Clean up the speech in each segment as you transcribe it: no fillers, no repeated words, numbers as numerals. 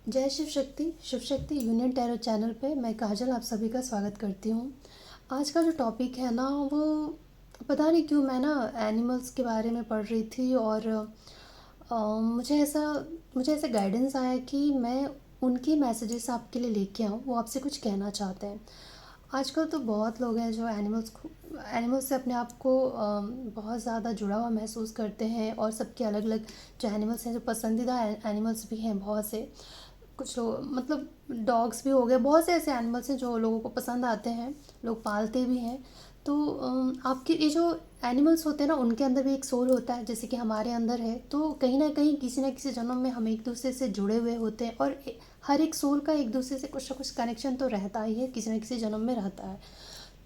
जय Shiv Shakti union tarot channel पे मैं काजल आप सभी का स्वागत करती हूँ। आज का जो टॉपिक है ना वो पता नहीं क्यों मैं ना एनिमल्स के बारे में पढ़ रही थी और मुझे ऐसा गाइडेंस आया कि मैं उनकी मैसेजेस आपके लिए लेके आऊँ, वो आपसे कुछ कहना चाहते हैं। आजकल तो बहुत लोग हैं जो एनिमल्स से अपने आप को बहुत ज़्यादा जुड़ा हुआ महसूस करते हैं और सबके अलग अलग जो एनिमल्स हैं, जो पसंदीदा एनिमल्स भी हैं बहुत से। कुछ लोग मतलब डॉग्स भी हो गए, बहुत से ऐसे एनिमल्स हैं जो लोगों को पसंद आते हैं, लोग पालते भी हैं। तो आपके ये जो एनिमल्स होते हैं ना उनके अंदर भी एक सोल होता है, जैसे कि हमारे अंदर है। तो कहीं ना कहीं किसी न किसी जन्म में हम एक दूसरे से जुड़े हुए होते हैं और हर एक सोल का एक दूसरे से कुछ ना कुछ कनेक्शन तो रहता ही है, किसी न किसी जन्म में रहता है।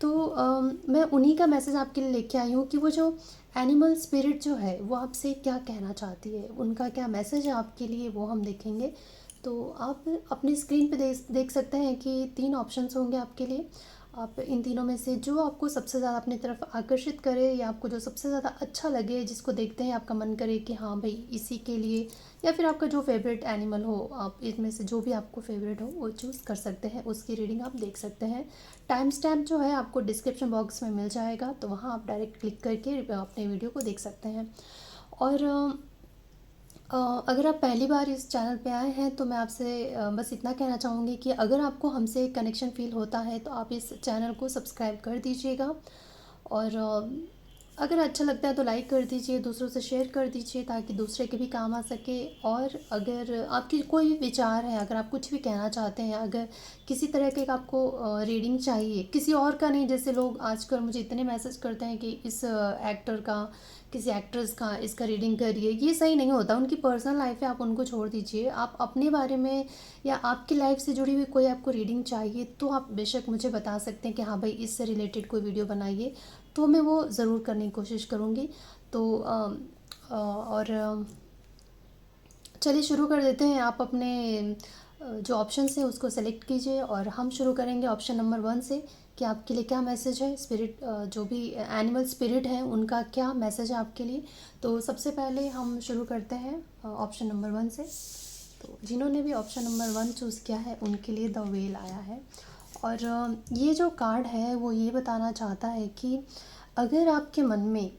तो मैं उन्हीं का मैसेज आपके लिए लेके आई हूँ कि वो जो एनिमल स्पिरिट जो है वो आपसे क्या कहना चाहती है, उनका क्या मैसेज है आपके लिए, वो हम देखेंगे। तो आप अपनी स्क्रीन पे देख सकते हैं कि 3 ऑप्शंस होंगे आपके लिए। आप इन तीनों में से जो आपको सबसे ज़्यादा अपनी तरफ आकर्षित करे या आपको जो सबसे ज़्यादा अच्छा लगे, जिसको देखते ही आपका मन करे कि हाँ भाई इसी के लिए, या फिर आपका जो फेवरेट एनिमल हो, आप इसमें से जो भी आपको फेवरेट हो वो चूज़ कर सकते हैं, उसकी रीडिंग आप देख सकते हैं। टाइम स्टैम्प जो है आपको डिस्क्रिप्शन बॉक्स में मिल जाएगा, तो वहाँ आप डायरेक्ट क्लिक करके अपने वीडियो को देख सकते हैं। और अगर आप पहली बार इस चैनल पे आए हैं तो मैं आपसे बस इतना कहना चाहूँगी कि अगर आपको हमसे कनेक्शन फ़ील होता है तो आप इस चैनल को सब्सक्राइब कर दीजिएगा। और अगर अच्छा लगता है तो लाइक कर दीजिए, दूसरों से शेयर कर दीजिए ताकि दूसरे के भी काम आ सके। और अगर आपकी कोई विचार है, अगर आप कुछ भी कहना चाहते हैं, अगर किसी तरह के आपको रीडिंग चाहिए, किसी और का नहीं, जैसे लोग आजकल मुझे इतने मैसेज करते हैं कि इस एक्टर का, किसी एक्ट्रेस का इसका रीडिंग करिए, ये सही नहीं होता। उनकी पर्सनल लाइफ है, आप उनको छोड़ दीजिए। आप अपने बारे में या आपकी लाइफ से जुड़ी हुई कोई आपको रीडिंग चाहिए तो आप बेशक मुझे बता सकते हैं कि हाँ भाई इससे रिलेटेड कोई वीडियो बनाइए, तो मैं वो ज़रूर करने की कोशिश करूँगी। तो और चलिए शुरू कर देते हैं। आप अपने जो ऑप्शंस हैं उसको सेलेक्ट कीजिए और हम शुरू करेंगे ऑप्शन नंबर 1 से कि आपके लिए क्या मैसेज है। स्पिरिट जो भी एनिमल स्पिरिट है उनका क्या मैसेज है आपके लिए। तो सबसे पहले हम शुरू करते हैं ऑप्शन नंबर 1 से। तो जिन्होंने भी ऑप्शन नंबर 1 चूज़ किया है उनके लिए द वेल आया है। और ये जो कार्ड है वो ये बताना चाहता है कि अगर आपके मन में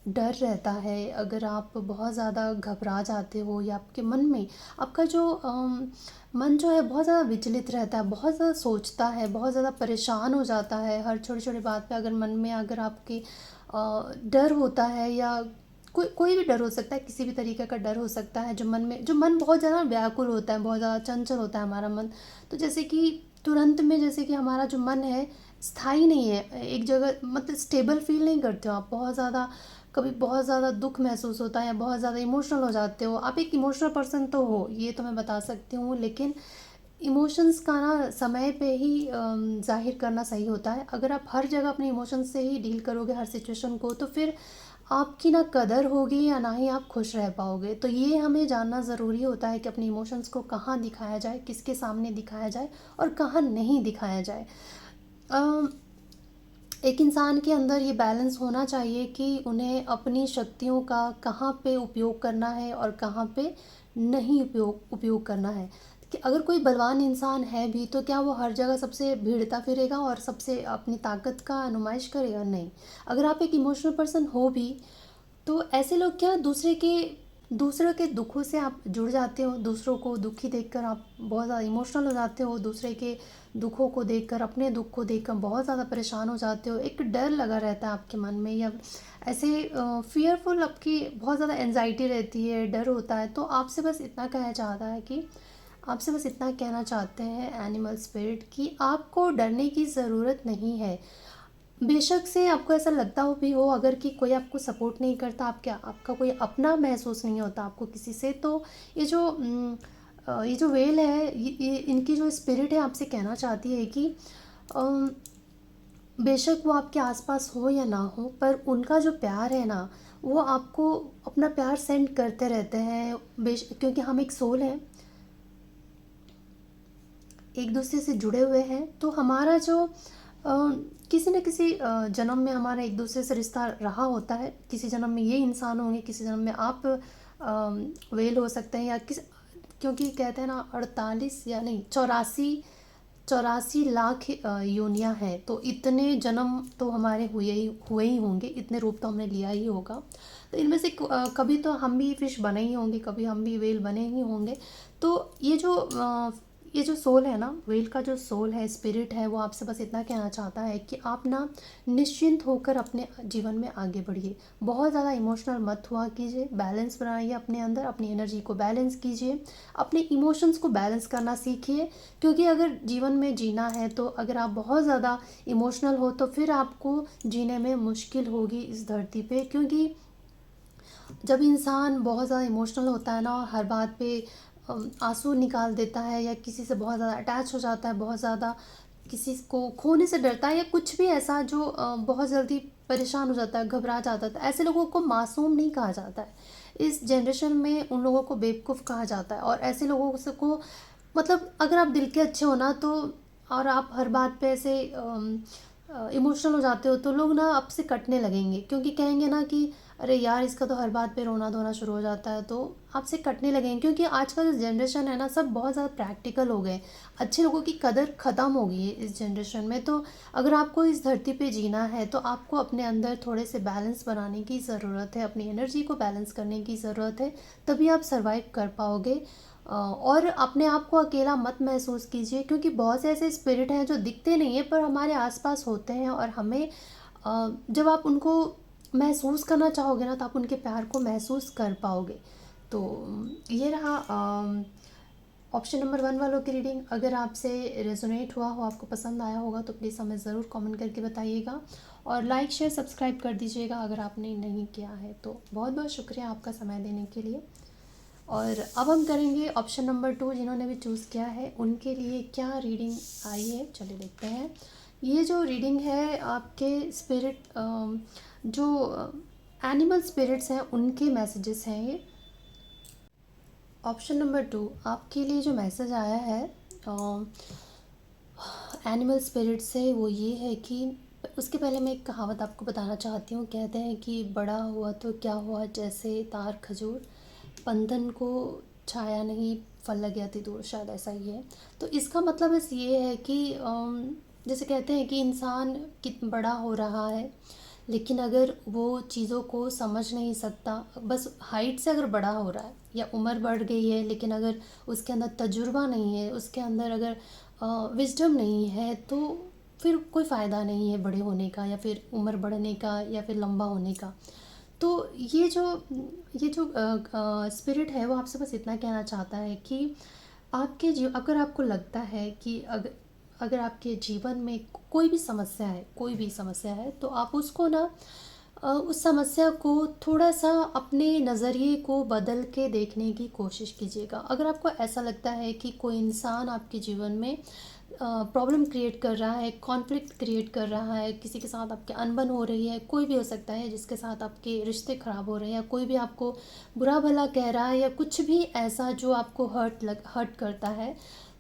डर रहता है, अगर आप बहुत ज़्यादा घबरा जाते हो या आपके मन में आपका जो मन जो है बहुत ज़्यादा विचलित रहता है, बहुत ज़्यादा सोचता है, बहुत ज़्यादा परेशान हो जाता है हर छोटी छोटी बात पे, अगर मन में अगर आपके डर होता है या कोई कोई भी डर हो सकता है, किसी भी तरीके का डर हो सकता है, जो मन बहुत ज़्यादा व्याकुल होता है, बहुत ज़्यादा चंचल होता है हमारा मन। तो जैसे कि तुरंत में, जैसे कि हमारा जो मन है स्थायी नहीं है एक जगह, मतलब स्टेबल फील नहीं करते हो आप। बहुत ज़्यादा कभी बहुत ज़्यादा दुख महसूस होता है या बहुत ज़्यादा इमोशनल हो जाते हो। आप एक इमोशनल पर्सन तो हो, ये तो मैं बता सकती हूँ, लेकिन इमोशंस का ना समय पे ही ज़ाहिर करना सही होता है। अगर आप हर जगह अपने इमोशंस से ही डील करोगे हर सिचुएशन को, तो फिर आपकी ना कदर होगी या ना ही आप खुश रह पाओगे। तो ये हमें जानना ज़रूरी होता है कि अपने इमोशंस को कहाँ दिखाया जाए, किसके सामने दिखाया जाए और कहाँ नहीं दिखाया जाए। एक इंसान के अंदर ये बैलेंस होना चाहिए कि उन्हें अपनी शक्तियों का कहाँ पे उपयोग करना है और कहाँ पे नहीं उपयोग करना है। कि अगर कोई बलवान इंसान है भी तो क्या वो हर जगह सबसे भिड़ता फिरेगा और सबसे अपनी ताकत का नुमाइश करेगा? नहीं। अगर आप एक इमोशनल पर्सन हो भी तो ऐसे लोग क्या दूसरों के दुखों से आप जुड़ जाते हो, दूसरों को दुखी देखकर आप बहुत ज़्यादा इमोशनल हो जाते हो, दूसरे के दुखों को देखकर, अपने दुख को देखकर बहुत ज़्यादा परेशान हो जाते हो। एक डर लगा रहता है आपके मन में, या ऐसे फियरफुल, आपकी बहुत ज़्यादा एनजाइटी रहती है, डर होता है। तो आपसे बस इतना कहना चाहता है कि आपसे बस इतना कहना चाहते हैं एनिमल स्पिरिट कि आपको डरने की ज़रूरत नहीं है। बेशक से आपको ऐसा लगता हो भी हो अगर कि कोई आपको सपोर्ट नहीं करता, आपका कोई अपना महसूस नहीं होता आपको किसी से, तो ये जो वेल है, ये इनकी जो स्पिरिट है आपसे कहना चाहती है कि अम, बेशक वो आपके आसपास हो या ना हो, पर उनका जो प्यार है ना, वो आपको अपना प्यार सेंड करते रहते हैं। क्योंकि हम एक सोल हैं, एक दूसरे से जुड़े हुए हैं, तो हमारा जो किसी न किसी जन्म में हमारा एक दूसरे से रिश्ता रहा होता है। किसी जन्म में ये इंसान होंगे, किसी जन्म में आप वेल हो सकते हैं, या क्योंकि कहते हैं ना 48 या नहीं 84 लाख योनियां हैं, तो इतने जन्म तो हमारे हुए ही होंगे, इतने रूप तो हमने लिया ही होगा। तो इनमें से कभी तो हम भी फिश बने ही होंगे, कभी हम भी वेल बने ही होंगे। तो ये जो सोल है ना, वेल का जो सोल है, स्पिरिट है, वो आपसे बस इतना कहना चाहता है कि आप ना निश्चिंत होकर अपने जीवन में आगे बढ़िए। बहुत ज़्यादा इमोशनल मत हुआ कीजिए, बैलेंस बनाइए अपने अंदर, अपनी एनर्जी को बैलेंस कीजिए, अपने इमोशंस को बैलेंस करना सीखिए। क्योंकि अगर जीवन में जीना है तो अगर आप बहुत ज़्यादा इमोशनल हो तो फिर आपको जीने में मुश्किल होगी इस धरती पे। क्योंकि जब इंसान बहुत ज़्यादा इमोशनल होता है ना, और हर बात पे आंसू निकाल देता है, या किसी से बहुत ज़्यादा अटैच हो जाता है, बहुत ज़्यादा किसी को खोने से डरता है, या कुछ भी ऐसा जो बहुत जल्दी परेशान हो जाता है, घबरा जाता है, तो ऐसे लोगों को मासूम नहीं कहा जाता है। इस जनरेशन में उन लोगों को बेवकूफ़ कहा जाता है। और ऐसे लोगों से को मतलब अगर आप दिल के अच्छे हो ना तो, और आप हर बात पे ऐसे इमोशनल हो जाते हो, तो लोग ना आपसे कटने लगेंगे, क्योंकि कहेंगे ना कि अरे यार इसका तो हर बात पे रोना धोना शुरू हो जाता है, तो आपसे कटने लगेंगे। क्योंकि आज का जो जनरेशन है ना, सब बहुत ज़्यादा प्रैक्टिकल हो गए, अच्छे लोगों की कदर ख़त्म हो गई है इस जनरेशन में। तो अगर आपको इस धरती पे जीना है तो आपको अपने अंदर थोड़े से बैलेंस बनाने की ज़रूरत है, अपनी एनर्जी को बैलेंस करने की ज़रूरत है, तभी आप सर्वाइव कर पाओगे। और अपने आप को अकेला मत महसूस कीजिए, क्योंकि बहुत से ऐसे स्पिरिट हैं जो दिखते नहीं हैं पर हमारे आसपास होते हैं, और हमें जब आप उनको महसूस करना चाहोगे ना, तो आप उनके प्यार को महसूस कर पाओगे। तो ये रहा ऑप्शन नंबर 1 वालों की रीडिंग। अगर आपसे रेजोनेट हुआ हो, आपको पसंद आया होगा, तो प्लीज़ हमें ज़रूर कमेंट करके बताइएगा, और लाइक शेयर सब्सक्राइब कर दीजिएगा अगर आपने नहीं किया है तो। बहुत बहुत शुक्रिया आपका समय देने के लिए। और अब हम करेंगे ऑप्शन नंबर 2, जिन्होंने भी चूज़ किया है उनके लिए क्या रीडिंग आई है, चलिए देखते हैं। ये जो रीडिंग है आपके स्पिरिट, जो एनिमल स्पिरिट्स हैं उनके मैसेजेस हैं ये। ऑप्शन नंबर 2 आपके लिए जो मैसेज आया है एनिमल स्पिरिट से, वो ये है कि उसके पहले मैं एक कहावत आपको बताना चाहती हूँ। कहते हैं कि बड़ा हुआ तो क्या हुआ, जैसे तार खजूर, बंधन को छाया नहीं, फल लग गया थी दूर, शायद ऐसा ही है। तो इसका मतलब बस ये है कि जैसे कहते हैं कि इंसान कितना बड़ा हो रहा है, लेकिन अगर वो चीज़ों को समझ नहीं सकता, बस हाइट से अगर बड़ा हो रहा है या उम्र बढ़ गई है, लेकिन अगर उसके अंदर तजुर्बा नहीं है, उसके अंदर अगर विजडम नहीं है, तो फिर कोई फ़ायदा नहीं है बड़े होने का, या फिर उम्र बढ़ने का, या फिर लंबा होने का। तो ये जो स्पिरिट है वो आपसे बस इतना कहना चाहता है कि अगर आपको लगता है कि अगर आपके जीवन में कोई भी समस्या है, तो आप उसको ना उस समस्या को थोड़ा सा अपने नज़रिए को बदल के देखने की कोशिश कीजिएगा। अगर आपको ऐसा लगता है कि कोई इंसान आपके जीवन में प्रॉब्लम क्रिएट कर रहा है, कॉन्फ्लिक्ट क्रिएट कर रहा है, किसी के साथ आपकी अनबन हो रही है, कोई भी हो सकता है जिसके साथ आपके रिश्ते ख़राब हो रहे हैं, या कोई भी आपको बुरा भला कह रहा है, या कुछ भी ऐसा जो आपको हर्ट करता है,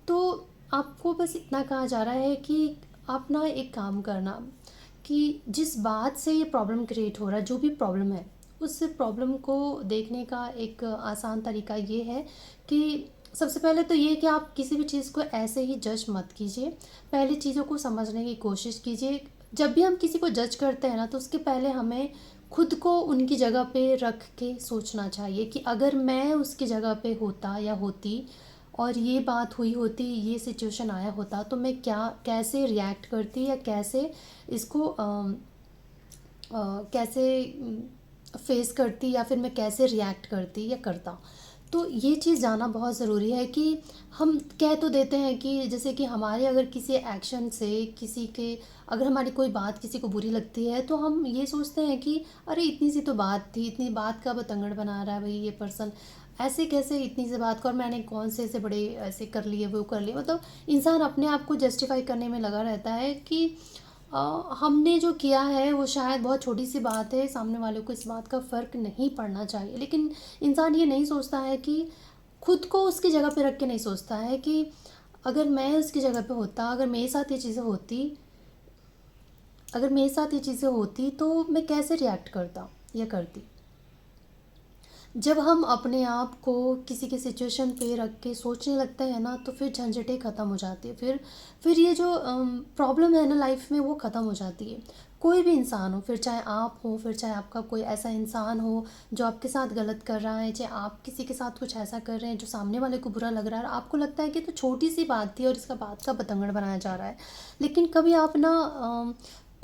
तो आपको बस इतना कहा जा रहा है कि आप ना एक काम करना, कि जिस बात से ये प्रॉब्लम क्रिएट हो रहा है, जो भी प्रॉब्लम है, उस प्रॉब्लम को देखने का एक आसान तरीका ये है कि सबसे पहले तो ये कि आप किसी भी चीज़ को ऐसे ही जज मत कीजिए। पहले चीज़ों को समझने की कोशिश कीजिए। जब भी हम किसी को जज करते हैं ना, तो उसके पहले हमें खुद को उनकी जगह पे रख के सोचना चाहिए कि अगर मैं उसकी जगह पे होता या होती, और ये बात हुई होती, ये सिचुएशन आया होता, तो मैं कैसे रिएक्ट करती, या कैसे इसको कैसे फेस करती, या फिर मैं कैसे रिएक्ट करती या करता। तो ये चीज़ जानना बहुत ज़रूरी है कि हम कह तो देते हैं कि जैसे कि हमारे अगर किसी एक्शन से किसी के, अगर हमारी कोई बात किसी को बुरी लगती है, तो हम ये सोचते हैं कि अरे इतनी सी तो बात थी, इतनी बात का बतंगड़ बना रहा है भाई ये पर्सन, ऐसे कैसे इतनी सी बात को, और मैंने कौन से ऐसे बड़े ऐसे कर लिए वो कर लिए। मतलब इंसान अपने आप को जस्टिफाई करने में लगा रहता है कि हमने जो किया है वो शायद बहुत छोटी सी बात है, सामने वाले को इस बात का फ़र्क नहीं पड़ना चाहिए। लेकिन इंसान ये नहीं सोचता है कि खुद को उसकी जगह पे रख के नहीं सोचता है कि अगर मैं उसकी जगह पे होता, अगर मेरे साथ ये चीज़ें होती तो मैं कैसे रिएक्ट करता या करती। जब हम अपने आप को किसी के सिचुएशन पे रख के सोचने लगते हैं ना, तो फिर झंझटें ख़त्म हो जाती है। फिर ये जो प्रॉब्लम है ना लाइफ में, वो ख़त्म हो जाती है। कोई भी इंसान हो, फिर चाहे आप हो, फिर चाहे आपका कोई ऐसा इंसान हो जो आपके साथ गलत कर रहा है, चाहे आप किसी के साथ कुछ ऐसा कर रहे हैं जो सामने वाले को बुरा लग रहा है और आपको लगता है कि तो छोटी सी बात थी और इसका बात का बतंगड़ बनाया जा रहा है। लेकिन कभी आप ना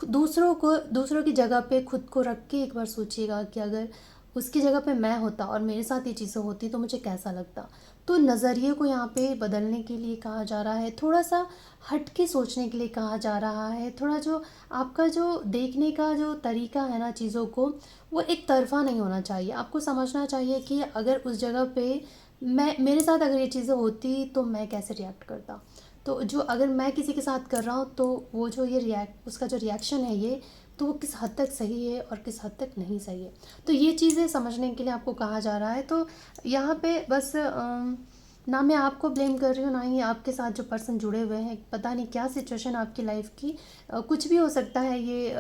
दूसरों की जगह पे खुद को रख के एक बार सोचिएगा कि अगर उसकी जगह पे मैं होता और मेरे साथ ये चीज़ें होती तो मुझे कैसा लगता। तो नज़रिए को यहाँ पे बदलने के लिए कहा जा रहा है, थोड़ा सा हट के सोचने के लिए कहा जा रहा है। थोड़ा जो आपका जो देखने का जो तरीका है ना चीज़ों को, वो एक तरफ़ा नहीं होना चाहिए। आपको समझना चाहिए कि अगर उस जगह पे मैं मेरे साथ अगर ये चीज़ें होती तो मैं कैसे रिएक्ट करता। तो जो अगर मैं किसी के साथ कर रहा हूँ तो वो जो ये रिएक्ट उसका जो रिएक्शन है ये, तो वो किस हद तक सही है और किस हद तक नहीं सही है। तो ये चीज़ें समझने के लिए आपको कहा जा रहा है। तो यहाँ पे बस ना मैं आपको ब्लेम कर रही हूँ, ना ही आपके साथ जो पर्सन जुड़े हुए हैं, पता नहीं क्या सिचुएशन आपकी लाइफ की, कुछ भी हो सकता है ये,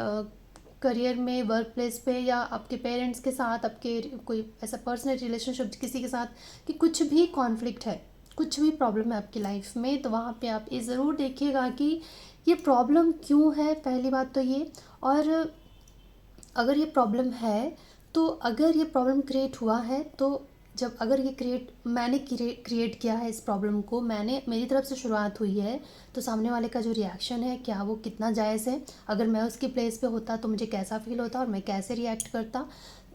करियर में, वर्क प्लेस पे, या आपके पेरेंट्स के साथ, आपके कोई ऐसा पर्सनल रिलेशनशिप किसी के साथ, कि कुछ भी कॉन्फ्लिक्ट है, कुछ भी प्रॉब्लम है आपकी लाइफ में, तो वहाँ पे आप ये ज़रूर देखिएगा कि ये प्रॉब्लम क्यों है, पहली बात तो ये। और अगर ये प्रॉब्लम है, तो अगर ये प्रॉब्लम क्रिएट हुआ है, तो जब अगर ये मैंने क्रिएट किया है इस प्रॉब्लम को, मैंने मेरी तरफ से शुरुआत हुई है, तो सामने वाले का जो रिएक्शन है क्या वो कितना जायज़ है, अगर मैं उसकी प्लेस पे होता तो मुझे कैसा फील होता और मैं कैसे रिएक्ट करता।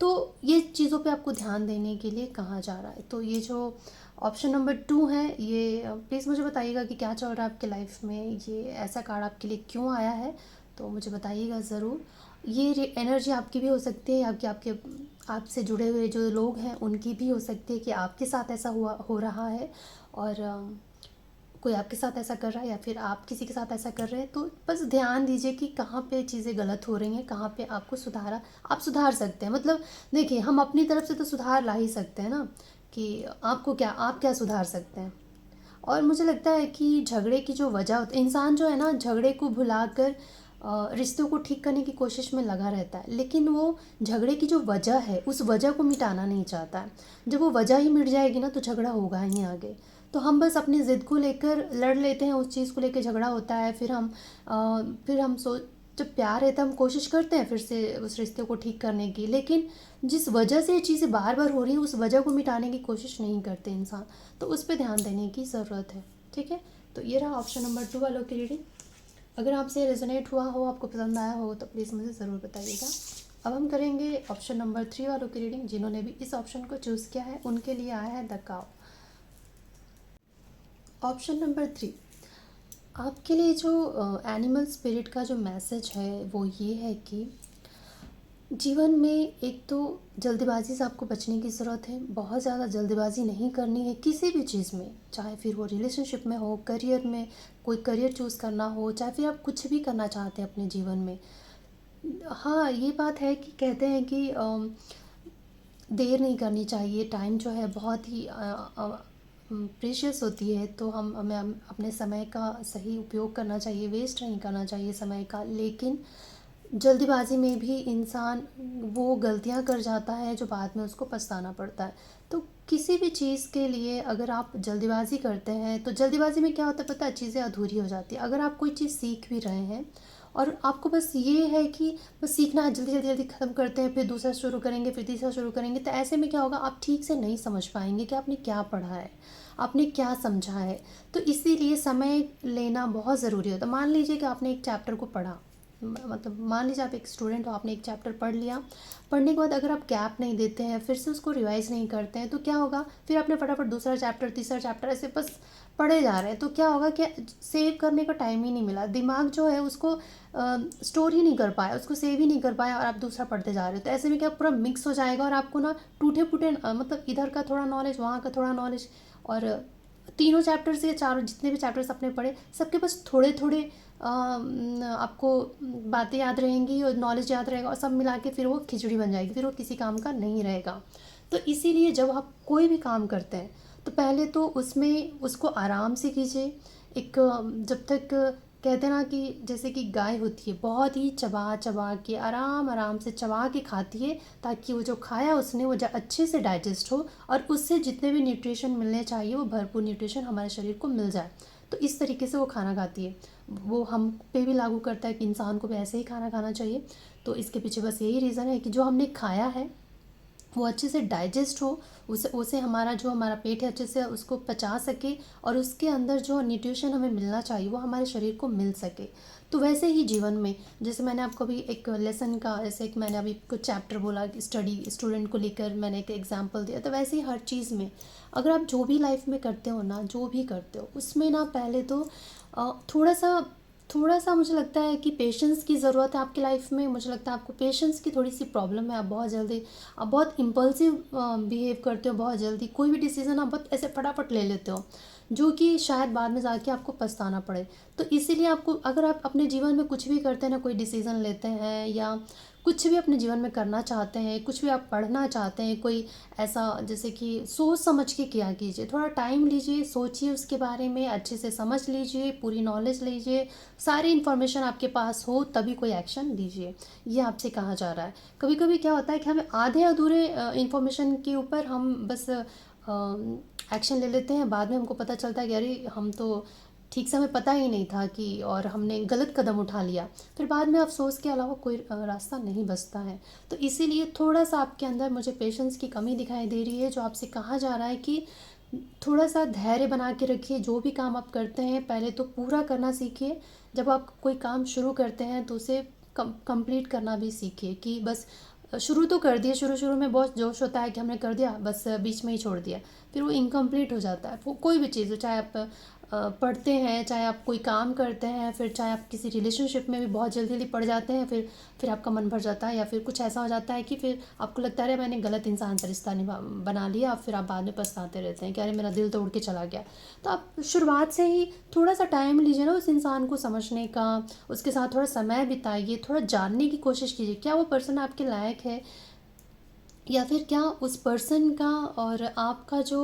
तो ये चीज़ों पे आपको ध्यान देने के लिए कहा जा रहा है। तो ये जो ऑप्शन नंबर 2 है, ये प्लीज़ मुझे बताइएगा कि क्या चल रहा है आपके लाइफ में, ये ऐसा कार्ड आपके लिए क्यों आया है, तो मुझे बताइएगा ज़रूर। ये एनर्जी आपकी भी हो सकती है, आपके आपके आपसे जुड़े हुए जो लोग हैं उनकी भी हो सकती है कि आपके साथ ऐसा हो रहा है, और कोई आपके साथ ऐसा कर रहा है या फिर आप किसी के साथ ऐसा कर रहे हैं। तो बस ध्यान दीजिए कि कहाँ पे चीज़ें गलत हो रही हैं, कहाँ पे आपको आप सुधार सकते हैं। मतलब देखिए, हम अपनी तरफ से तो सुधार ला ही सकते हैं ना, कि आप क्या सुधार सकते हैं। और मुझे लगता है कि झगड़े की जो वजह होती है, इंसान जो है ना झगड़े को भुलाकर रिश्तों को ठीक करने की कोशिश में लगा रहता है, लेकिन वो झगड़े की जो वजह है उस वजह को मिटाना नहीं चाहता है। जब वो वजह ही मिट जाएगी ना, तो झगड़ा होगा ही नहीं आगे। तो हम बस अपनी ज़िद को लेकर लड़ लेते हैं, उस चीज़ को लेकर झगड़ा होता है, फिर हम जब प्यार है तो हम कोशिश करते हैं फिर से उस रिश्ते को ठीक करने की, लेकिन जिस वजह से ये चीज़ें बार बार हो रही हैं उस वजह को मिटाने की कोशिश नहीं करते इंसान। तो उस पर ध्यान देने की ज़रूरत है। ठीक है, तो ये रहा ऑप्शन नंबर 2 वालों की रीडिंग। अगर आपसे रेजोनेट हुआ हो, आपको पसंद आया हो, तो प्लीज़ मुझे ज़रूर बताइएगा। अब हम करेंगे ऑप्शन नंबर 3 वालों की रीडिंग। जिन्होंने भी इस ऑप्शन को चूज़ किया है उनके लिए आया है द काउ। ऑप्शन नंबर 3, आपके लिए जो एनिमल स्पिरिट का जो मैसेज है वो ये है कि जीवन में एक तो जल्दबाजी से आपको बचने की ज़रूरत है। बहुत ज़्यादा जल्दबाजी नहीं करनी है किसी भी चीज़ में, चाहे फिर वो रिलेशनशिप में हो, करियर में, कोई करियर चूज़ करना हो, चाहे फिर आप कुछ भी करना चाहते हैं अपने जीवन में। हाँ, ये बात है कि कहते हैं कि देर नहीं करनी चाहिए। टाइम जो है बहुत ही प्रेशियस होती है, तो हमें अपने समय का सही उपयोग करना चाहिए, वेस्ट नहीं करना चाहिए समय का। लेकिन जल्दबाजी में भी इंसान वो गलतियां कर जाता है जो बाद में उसको पछताना पड़ता है। तो किसी भी चीज़ के लिए अगर आप जल्दबाजी करते हैं, तो जल्दबाजी में क्या होता है पता है, चीज़ें अधूरी हो जाती है। अगर आप कोई चीज़ सीख भी रहे हैं और आपको बस ये है कि बस सीखना है, जल्दी जल्दी जल्दी ख़त्म करते हैं, फिर दूसरा शुरू करेंगे, फिर तीसरा शुरू करेंगे, तो ऐसे में क्या होगा, आप ठीक से नहीं समझ पाएंगे कि आपने क्या पढ़ा है, आपने क्या समझा है। तो इसीलिए समय लेना बहुत ज़रूरी होता है। मान लीजिए कि आपने एक चैप्टर को पढ़ा, मतलब मान लीजिए आप एक स्टूडेंट हो, आपने एक चैप्टर पढ़ लिया, पढ़ने के बाद अगर आप गैप नहीं देते हैं, फिर से उसको रिवाइज़ नहीं करते हैं, तो क्या होगा, फिर आपने फटाफट दूसरा चैप्टर, तीसरा चैप्टर ऐसे बस पढ़े जा रहे हैं। तो क्या होगा कि सेव करने का टाइम ही नहीं मिला, दिमाग जो है उसको स्टोर ही नहीं कर पाया, उसको सेव ही नहीं कर पाया, और आप दूसरा पढ़ते जा रहे हो। तो ऐसे में क्या पूरा मिक्स हो जाएगा और आपको ना टूटे फूटे मतलब इधर का थोड़ा नॉलेज, वहाँ का थोड़ा नॉलेज, और तीनों चैप्टर्स या चारों जितने भी चैप्टर्स आपने पढ़े सबके बस थोड़े थोड़े आपको बातें याद रहेंगी और नॉलेज याद रहेगा, और सब मिला के फिर वो खिचड़ी बन जाएगी, फिर वो किसी काम का नहीं रहेगा। तो इसीलिए जब आप कोई भी काम करते हैं तो पहले तो उसमें उसको आराम से कीजिए। एक जब तक कहते हैं ना कि जैसे कि गाय होती है, बहुत ही चबा चबा के आराम आराम से चबा के खाती है, ताकि वो जो खाया उसने वो अच्छे से डाइजेस्ट हो और उससे जितने भी न्यूट्रिशन मिलने चाहिए वो भरपूर न्यूट्रिशन हमारे शरीर को मिल जाए। तो इस तरीके से वो खाना खाती है। वो हम पे भी लागू करता है कि इंसान को भी ऐसे ही खाना खाना चाहिए। तो इसके पीछे बस यही रीज़न है कि जो हमने खाया है वो अच्छे से डाइजेस्ट हो, उसे उसे हमारा जो हमारा पेट है अच्छे से उसको पचा सके, और उसके अंदर जो न्यूट्रिशन हमें मिलना चाहिए वो हमारे शरीर को मिल सके। तो वैसे ही जीवन में, जैसे मैंने आपको अभी एक लेसन का, जैसे एक मैंने अभी कुछ चैप्टर बोला कि स्टडी स्टूडेंट को लेकर मैंने एक एग्जांपल दिया, तो वैसे ही हर चीज़ में अगर आप जो भी लाइफ में करते हो ना, जो भी करते हो उसमें ना पहले तो थोड़ा सा थोड़ा सा मुझे लगता है कि पेशेंस की ज़रूरत है आपकी लाइफ में। मुझे लगता है आपको पेशेंस की थोड़ी सी प्रॉब्लम है। आप बहुत जल्दी, आप बहुत इम्पल्सिव बिहेव करते हो, बहुत जल्दी कोई भी डिसीज़न आप बहुत ऐसे फटाफट ले लेते हो, जो कि शायद बाद में जाके आपको पछताना पड़े। तो इसीलिए आपको, अगर आप अपने जीवन में कुछ भी करते हैं ना, कोई डिसीज़न लेते हैं या कुछ भी अपने जीवन में करना चाहते हैं, कुछ भी आप पढ़ना चाहते हैं, कोई ऐसा, जैसे कि सोच समझ के किया कीजिए, थोड़ा टाइम लीजिए, सोचिए उसके बारे में, अच्छे से समझ लीजिए, पूरी नॉलेज लीजिए, सारी इन्फॉर्मेशन आपके पास हो तभी कोई एक्शन लीजिए, ये आपसे कहा जा रहा है। कभी कभी क्या होता है कि हमें आधे अधूरे इन्फॉर्मेशन के ऊपर हम बस एक्शन ले लेते हैं, बाद में हमको पता चलता है कि अरे हम तो ठीक से हमें पता ही नहीं था कि, और हमने गलत कदम उठा लिया। फिर बाद में अफ़सोस के अलावा कोई रास्ता नहीं बचता है। तो इसीलिए थोड़ा सा आपके अंदर मुझे पेशेंस की कमी दिखाई दे रही है, जो आपसे कहा जा रहा है कि थोड़ा सा धैर्य बना के रखिए। जो भी काम आप करते हैं पहले तो पूरा करना सीखिए। जब आप कोई काम शुरू करते हैं तो उसे कंप्लीट करना भी सीखिए, कि बस शुरू तो कर दिया, शुरू शुरू में बहुत जोश होता है कि हमने कर दिया, बस बीच में ही छोड़ दिया, फिर वो इनकम्प्लीट हो जाता है। वो कोई भी चीज़ हो, चाहे आप पढ़ते हैं, चाहे आप कोई काम करते हैं, फिर चाहे आप किसी रिलेशनशिप में भी बहुत जल्दी जल्दी पड़ जाते हैं, फिर आपका मन भर जाता है, या फिर कुछ ऐसा हो जाता है कि फिर आपको लगता है अरे मैंने गलत इंसान से रिश्ता निभा बना लिया, फिर आप बाद में पछताते रहते हैं कि अरे मेरा दिल तोड़ के चला गया। तो आप शुरुआत से ही थोड़ा सा टाइम लीजिए ना उस इंसान को समझने का, उसके साथ थोड़ा समय बिताइए, थोड़ा जानने की कोशिश कीजिए क्या वो पर्सन आपके लायक है, या फिर क्या उस पर्सन का और आपका जो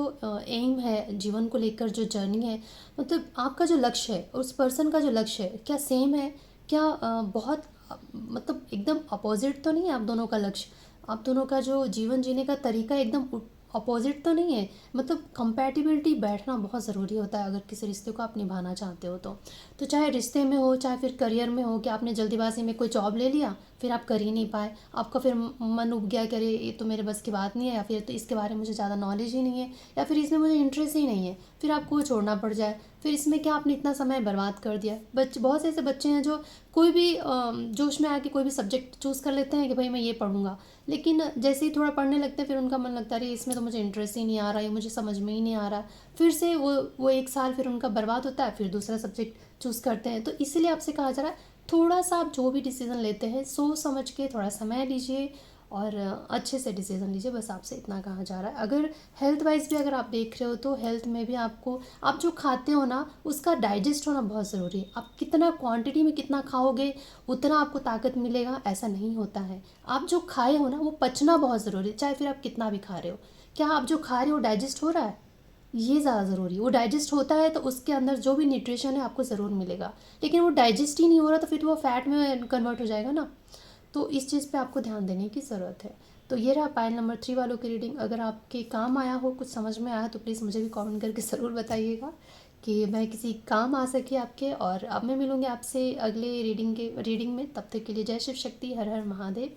एम है जीवन को लेकर, जो जर्नी है, मतलब आपका जो लक्ष्य है उस पर्सन का जो लक्ष्य है, क्या सेम है, क्या बहुत मतलब एकदम अपोजिट तो नहीं है आप दोनों का लक्ष्य, आप दोनों का जो जीवन जीने का तरीका एकदम अपोजिट तो नहीं है। मतलब कंपैटिबिलिटी बैठना बहुत ज़रूरी होता है अगर किसी रिश्ते को आप निभाना चाहते हो तो चाहे रिश्ते में हो, चाहे फिर करियर में हो, कि आपने जल्दीबाजी में कोई जॉब ले लिया, फिर आप कर ही नहीं पाए, आपका फिर मन उब गया कि अरे ये तो मेरे बस की बात नहीं है, या फिर तो इसके बारे में मुझे ज़्यादा नॉलेज ही नहीं है, या फिर इसमें मुझे इंटरेस्ट ही नहीं है, फिर आपको वो छोड़ना पड़ जाए। फिर इसमें क्या आपने इतना समय बर्बाद कर दिया। बहुत से ऐसे बच्चे हैं जो कोई भी जोश में आके कोई भी सब्जेक्ट चूज़ कर लेते हैं कि भाई मैं ये पढ़ूंगा, लेकिन जैसे ही थोड़ा पढ़ने लगते हैं फिर उनका मन लगता है अरे इसमें तो मुझे इंटरेस्ट ही नहीं आ रहा है, मुझे समझ में ही नहीं आ रहा। फिर से वो एक साल फिर उनका बर्बाद होता है, फिर दूसरा सब्जेक्ट चूज़ करते हैं। तो इसीलिए आपसे कहा जा रहा है थोड़ा सा आप जो भी डिसीज़न लेते हैं सोच समझ के थोड़ा समय लीजिए और अच्छे से डिसीज़न लीजिए, बस आपसे इतना कहा जा रहा है। अगर हेल्थ वाइज भी अगर आप देख रहे हो तो हेल्थ में भी आपको, आप जो खाते हो ना उसका डाइजेस्ट होना बहुत ज़रूरी है। आप कितना क्वांटिटी में कितना खाओगे उतना आपको ताकत मिलेगा, ऐसा नहीं होता है। आप जो खाए हो ना वो पचना बहुत ज़रूरी है, चाहे फिर आप कितना भी खा रहे हो। क्या आप जो खा रहे हो डाइजेस्ट हो रहा है, ये ज़्यादा ज़रूरी है। वो डाइजेस्ट होता है तो उसके अंदर जो भी न्यूट्रिशन है आपको ज़रूर मिलेगा, लेकिन वो डाइजेस्ट ही नहीं हो रहा तो फिर वो फैट में कन्वर्ट हो जाएगा ना। तो इस चीज़ पे आपको ध्यान देने की ज़रूरत है। तो ये रहा पाइल नंबर 3 वालों की रीडिंग। अगर आपके काम आया हो, कुछ समझ में आया तो प्लीज़ मुझे भी कमेंट करके ज़रूर बताइएगा कि मैं किसी काम आ सके आपके। और अब मैं मिलूँगी आपसे अगले रीडिंग में, तब तक के लिए जय शिव शक्ति, हर हर महादेव।